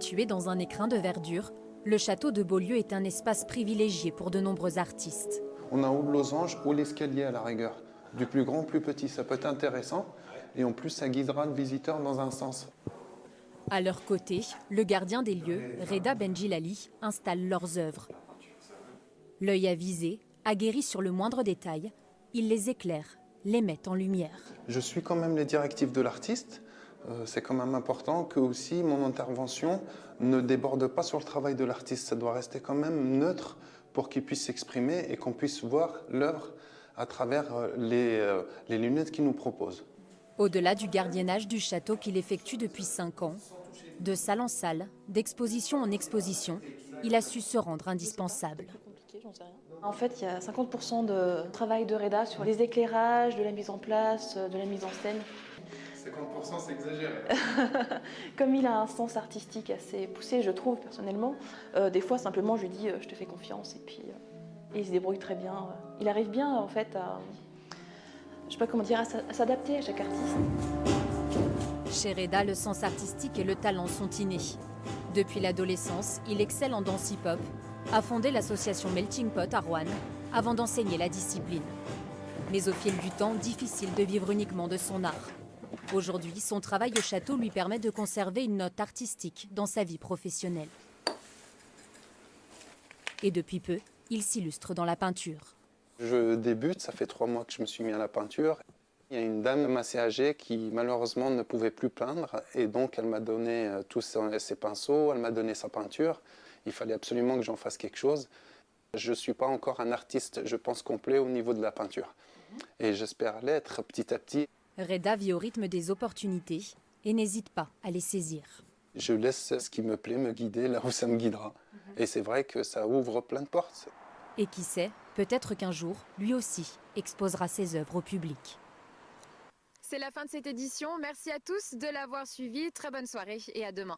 Situé dans un écrin de verdure, le château de Beaulieu est un espace privilégié pour de nombreux artistes. On a ou le losange ou l'escalier à la rigueur. Du plus grand au plus petit, ça peut être intéressant. Et en plus, ça guidera le visiteur dans un sens. À leur côté, le gardien des lieux, Reda Benjilali, installe leurs œuvres. L'œil avisé, aguerri sur le moindre détail, il les éclaire, les met en lumière. Je suis quand même les directives de l'artiste. C'est quand même important que aussi mon intervention ne déborde pas sur le travail de l'artiste. Ça doit rester quand même neutre pour qu'il puisse s'exprimer et qu'on puisse voir l'œuvre à travers les lunettes qu'il nous propose. Au-delà du gardiennage du château qu'il effectue depuis 5 ans, de salle en salle, d'exposition en exposition, il a su se rendre indispensable. En fait, il y a 50% de travail de Reda sur les éclairages, de la mise en place, de la mise en scène. 50% c'est exagéré. Comme il a un sens artistique assez poussé, je trouve personnellement, des fois simplement je lui dis je te fais confiance et puis il se débrouille très bien. Il arrive bien en fait à, je sais pas comment dire, à s'adapter à chaque artiste. Chez Reda, le sens artistique et le talent sont innés. Depuis l'adolescence, il excelle en danse hip-hop, a fondé l'association Melting Pot à Roanne, avant d'enseigner la discipline. Mais au fil du temps, difficile de vivre uniquement de son art. Aujourd'hui, son travail au château lui permet de conserver une note artistique dans sa vie professionnelle. Et depuis peu, il s'illustre dans la peinture. Je débute, ça fait 3 mois que je me suis mis à la peinture. Il y a une dame assez âgée qui malheureusement ne pouvait plus peindre et donc elle m'a donné tous ses pinceaux, elle m'a donné sa peinture. Il fallait absolument que j'en fasse quelque chose. Je ne suis pas encore un artiste, je pense, complet au niveau de la peinture. Et j'espère l'être petit à petit. Reda vit au rythme des opportunités et n'hésite pas à les saisir. Je laisse ce qui me plaît me guider là où ça me guidera. Et c'est vrai que ça ouvre plein de portes. Et qui sait, peut-être qu'un jour, lui aussi, exposera ses œuvres au public. C'est la fin de cette édition. Merci à tous de l'avoir suivi. Très bonne soirée et à demain.